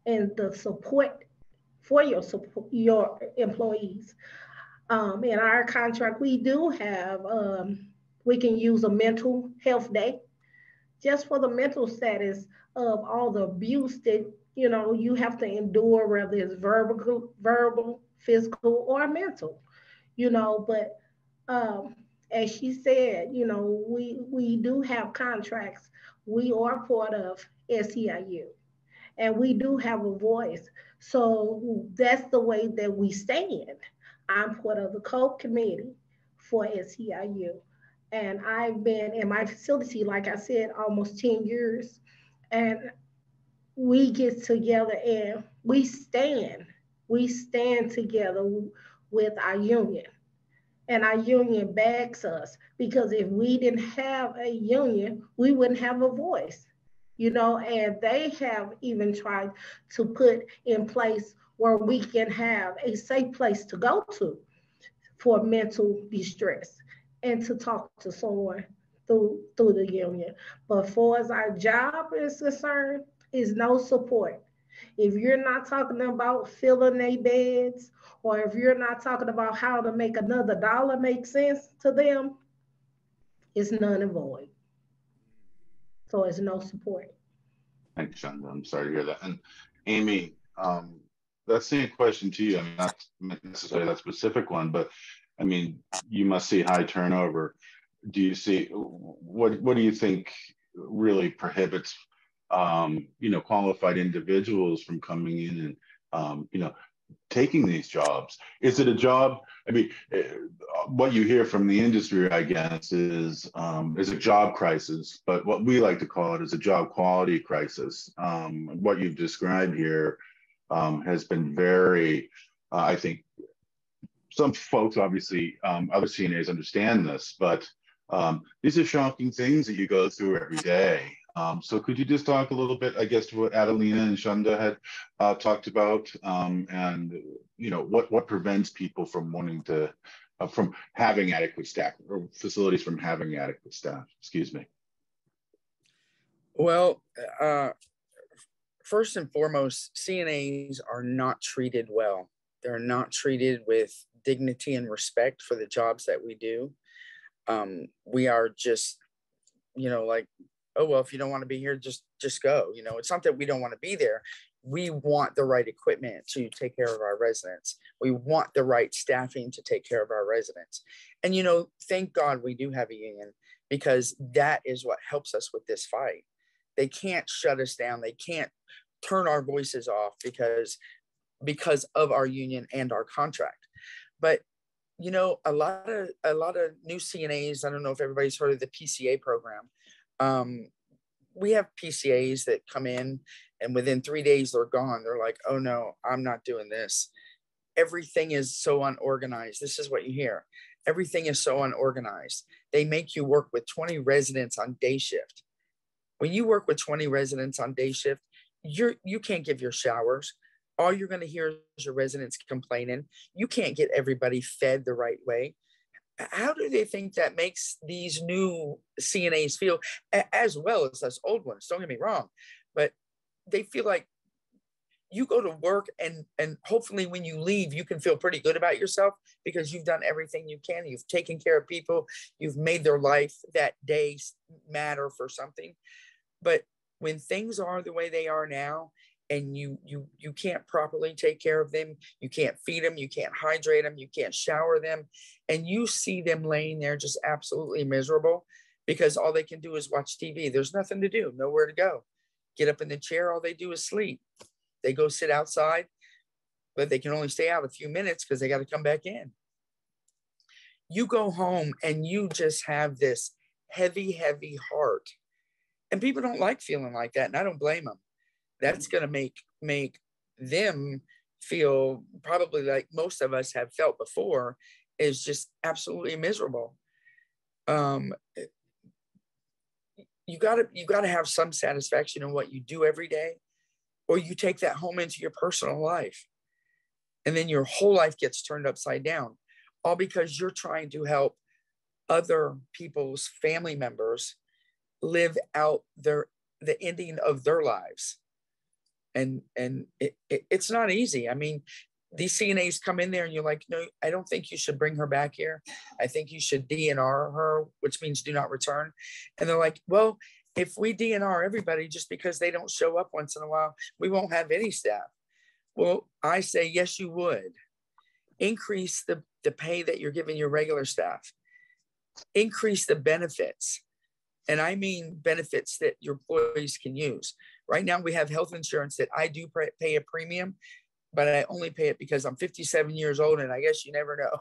and the support for your employees. In our contract, we do have, we can use a mental health day just for the mental status of all the abuse that, you know, you have to endure, whether it's verbal, physical, or mental, you know. But as she said, you know, we do have contracts. We are part of SEIU, and we do have a voice. So that's the way that we stand. I'm part of the COPE committee for SEIU. And I've been in my facility, like I said, almost 10 years. And we get together and we stand together with our union. And our union backs us, because if we didn't have a union, we wouldn't have a voice, you know. And they have even tried to put in place where we can have a safe place to go to for mental distress and to talk to someone through the union. But for as our job is concerned, is no support. If you're not talking about filling their beds, or if you're not talking about how to make another dollar make sense to them, it's none and void. So it's no support. Thanks, Shonda. I'm sorry to hear that. And Amy, that same question to you. I mean, not necessarily that specific one, but I mean, you must see high turnover. Do you see, what do you think really prohibits, you know, qualified individuals from coming in and, you know, taking these jobs? Is it a job? I mean, what you hear from the industry, I guess, is a job crisis, but what we like to call it is a job quality crisis. What you've described here has been very, I think, some folks, obviously, other CNAs understand this, but these are shocking things that you go through every day. So could you just talk a little bit, I guess, to what Adelina and Shonda had talked about, and you know, what prevents people from wanting to, from having adequate staff, or facilities from having adequate staff? Excuse me. Well, first and foremost, CNAs are not treated well. They're not treated with dignity and respect for the jobs that we do. We are just, like, oh, well, if you don't want to be here, just go. It's not that we don't want to be there. We want the right equipment to take care of our residents. We want the right staffing to take care of our residents. And, thank God we do have a union, because that is what helps us with this fight. They can't shut us down. They can't turn our voices off because of our union and our contract. But a lot of new CNAs, I don't know if everybody's heard of the PCA program. We have PCAs that come in and within 3 days they're gone. They're like, oh no, I'm not doing this. Everything is so unorganized. This is what you hear. Everything is so unorganized. They make you work with 20 residents on day shift. When you work with 20 residents on day shift, you can't give your showers. All you're going to hear is your residents complaining. You can't get everybody fed the right way. How do they think that makes these new CNAs feel, as well as us old ones? Don't get me wrong, but they feel like you go to work and hopefully when you leave, you can feel pretty good about yourself because you've done everything you can. You've taken care of people. You've made their life that day matter for something. But when things are the way they are now, and you can't properly take care of them, you can't feed them, you can't hydrate them, you can't shower them, and you see them laying there just absolutely miserable because all they can do is watch TV. There's nothing to do, nowhere to go. Get up in the chair, all they do is sleep. They go sit outside, but they can only stay out a few minutes because they got to come back in. You go home and you just have this heavy, heavy heart. And people don't like feeling like that, and I don't blame them. That's going to make them feel probably like most of us have felt before, is just absolutely miserable. You gotta have some satisfaction in what you do every day, or you take that home into your personal life, and then your whole life gets turned upside down, all because you're trying to help other people's family members live out the ending of their lives. And it's not easy. I mean, these CNAs come in there and you're like, no, I don't think you should bring her back here. I think you should DNR her, which means do not return. And they're like, well, if we DNR everybody just because they don't show up once in a while, we won't have any staff. Well, I say, yes, you would. Increase the pay that you're giving your regular staff. Increase the benefits. And I mean benefits that your employees can use. Right now, we have health insurance that I do pay a premium, but I only pay it because I'm 57 years old, and I guess you never know.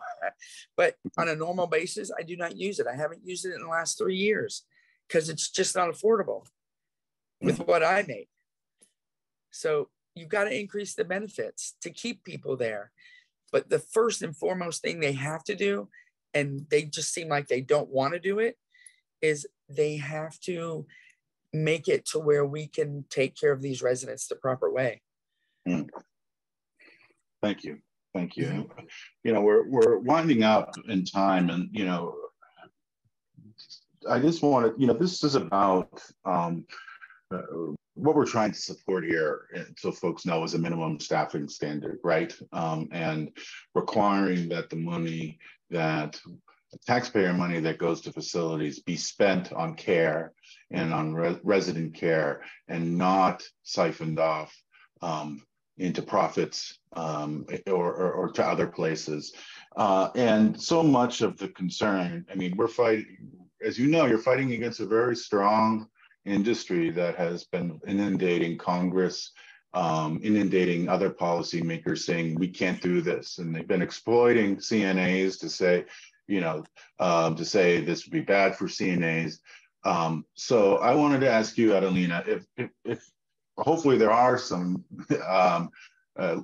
But on a normal basis, I do not use it. I haven't used it in the last 3 years because it's just not affordable with what I make. So you've got to increase the benefits to keep people there. But the first and foremost thing they have to do, and they just seem like they don't want to do it, is they have to make it to where we can take care of these residents the proper way. Thank you. We're winding up in time, and I just want to, this is about what we're trying to support here, so folks know, is a minimum staffing standard, right? And requiring that the money that taxpayer money that goes to facilities be spent on care and on resident care, and not siphoned off into profits or to other places. And so much of the concern, I mean, we're fighting, as you know, you're fighting against a very strong industry that has been inundating Congress, inundating other policymakers, saying we can't do this. And they've been exploiting CNAs to say, to say this would be bad for CNAs. So I wanted to ask you, Adelina, if hopefully there are some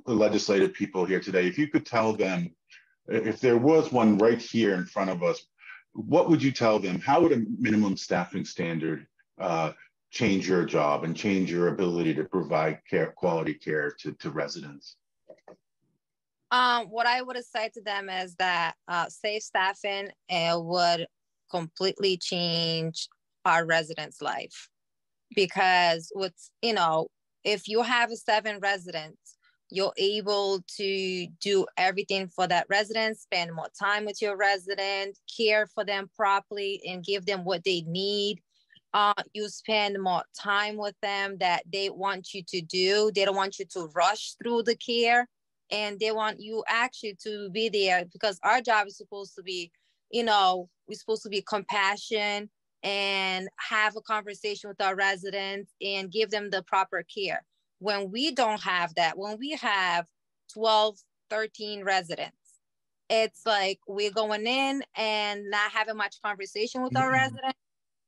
legislative people here today, if you could tell them, if there was one right here in front of us, what would you tell them? How would a minimum staffing standard change your job and change your ability to provide quality care to residents? What I would say to them is that safe staffing would completely change our residents' life. because what's, if you have 7 residents, you're able to do everything for that resident, spend more time with your resident, care for them properly, and give them what they need. You spend more time with them that they want you to do. They don't want you to rush through the care, and they want you actually to be there, because our job is supposed to be, we're supposed to be compassion and have a conversation with our residents and give them the proper care. When we don't have that, when we have 12, 13 residents, it's like we're going in and not having much conversation with our residents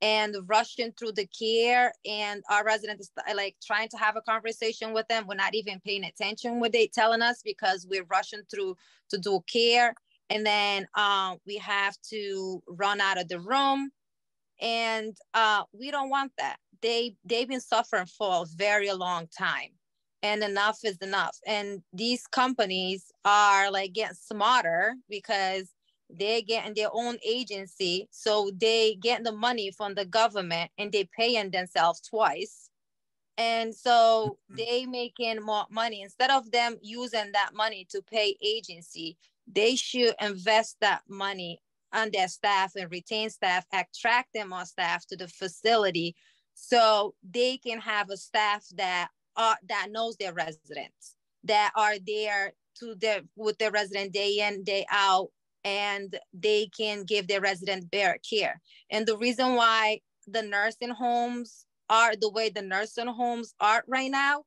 and rushing through the care, and our residents like trying to have a conversation with them. We're not even paying attention what they telling us because we're rushing through to do care. And then we have to run out of the room, and we don't want that. They've been suffering for a very long time, and enough is enough. And these companies are like getting smarter because they're getting their own agency, so they get the money from the government and they paying themselves twice. And so they making more money. Instead of them using that money to pay agency, they should invest that money on their staff and retain staff, attract them on staff to the facility, so they can have a staff that knows their residents, that are there with their resident day in, day out, and they can give their residents better care. And the reason why the nursing homes are the way the nursing homes are right now,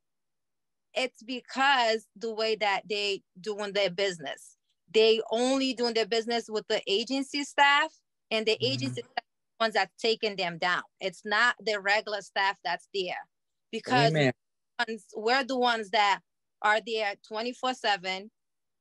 it's because the way that they doing their business. They only doing their business with the agency staff, and the agency staff are the ones that's taking them down. It's not the regular staff that's there, because we're the ones that are there 24/7.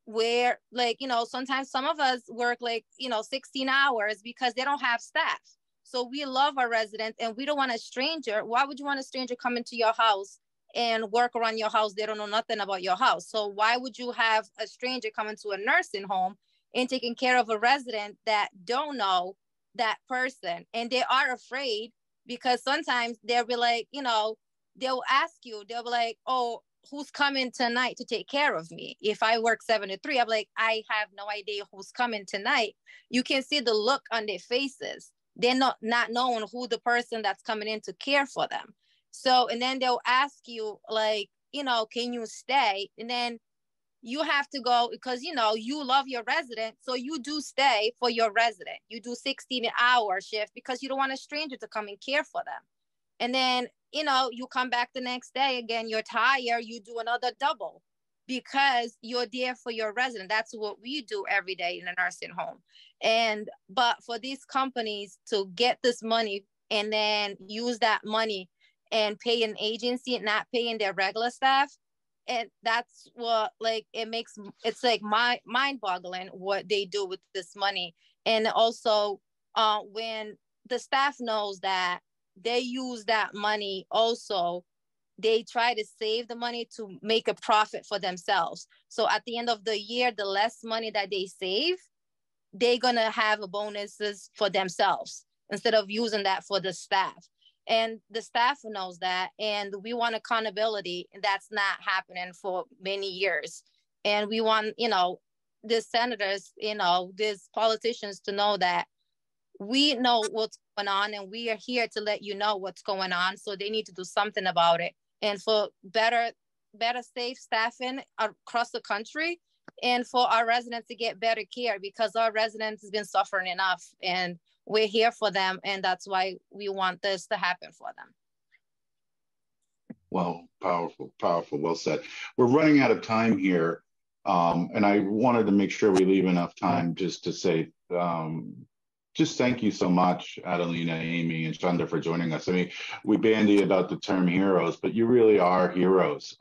Where, like, sometimes some of us work 16 hours because they don't have staff. So we love our residents, and we don't want a stranger. Why would you want a stranger come into your house and work around your house? They don't know nothing about your house. So why would you have a stranger come into a nursing home and taking care of a resident that don't know that person? And they are afraid, because sometimes they'll be like, they'll ask you, they'll be like, oh, who's coming tonight to take care of me? If I work 7 to 3, I'm like, I have no idea who's coming tonight. You can see the look on their faces. They're not knowing who the person that's coming in to care for them. So, and then they'll ask you, like, can you stay? And then you have to go, because, you love your resident. So you do stay for your resident. You do 16-hour shift because you don't want a stranger to come and care for them. And then, you come back the next day again, you're tired, you do another double because you're there for your resident. That's what we do every day in a nursing home. But for these companies to get this money and then use that money and pay an agency and not paying their regular staff, and that's what, like, it's like mind boggling what they do with this money. And also when the staff knows that they use that money, also they try to save the money to make a profit for themselves. So at the end of the year, the less money that they save, they're gonna have bonuses for themselves instead of using that for the staff. And the staff knows that, and we want accountability, and that's not happening for many years. And we want, the senators, these politicians to know that we know what's going on, and we are here to let you know what's going on. So they need to do something about it, and for better safe staffing across the country, and for our residents to get better care, because our residents have been suffering enough, and we're here for them. And that's why we want this to happen for them. Well, powerful. Well said. We're running out of time here. And I wanted to make sure we leave enough time just to say, just thank you so much, Adelina, Amy, and Chanda, for joining us. I mean, we bandy about the term heroes, but you really are heroes.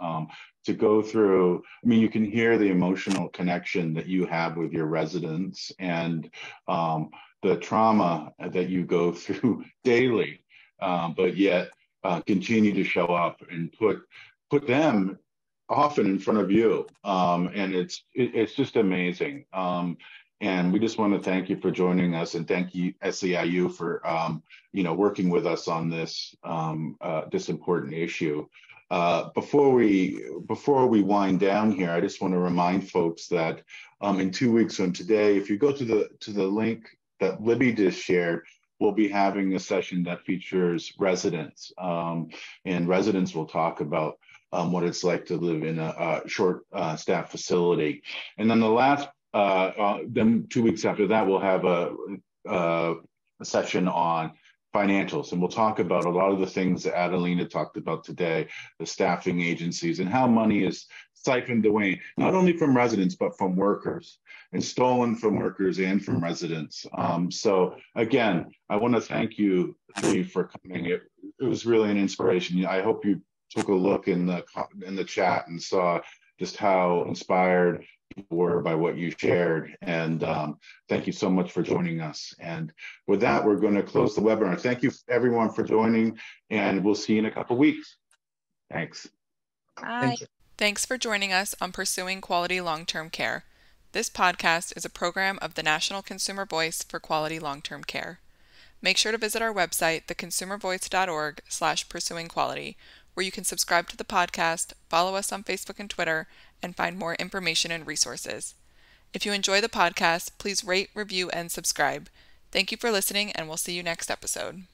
To go through, I mean, you can hear the emotional connection that you have with your residents, and the trauma that you go through daily, but yet continue to show up and put them often in front of you. And it's just amazing. And we just want to thank you for joining us, and thank you SEIU for working with us on this this important issue. Before we wind down here, I just want to remind folks that in 2 weeks from today, if you go to the link that Libby just shared, we'll be having a session that features residents, and residents will talk about what it's like to live in a short staff facility. And then then 2 weeks after that, we'll have a session on financials, and we'll talk about a lot of the things that Adelina talked about today, the staffing agencies, and how money is siphoned away, not only from residents, but from workers, and stolen from workers and from residents. So again, I want to thank you for coming. It was really an inspiration. I hope you took a look in the chat and saw just how inspired you were by what you shared. And thank you so much for joining us. And with that, we're going to close the webinar. Thank you everyone for joining, and we'll see you in a couple weeks. Thanks. Bye. Thank you. Thanks for joining us on Pursuing Quality Long-Term Care. This podcast is a program of the National Consumer Voice for Quality Long-Term Care. Make sure to visit our website, theconsumervoice.org/pursuingquality, where you can subscribe to the podcast, follow us on Facebook and Twitter, and find more information and resources. If you enjoy the podcast, please rate, review, and subscribe. Thank you for listening, and we'll see you next episode.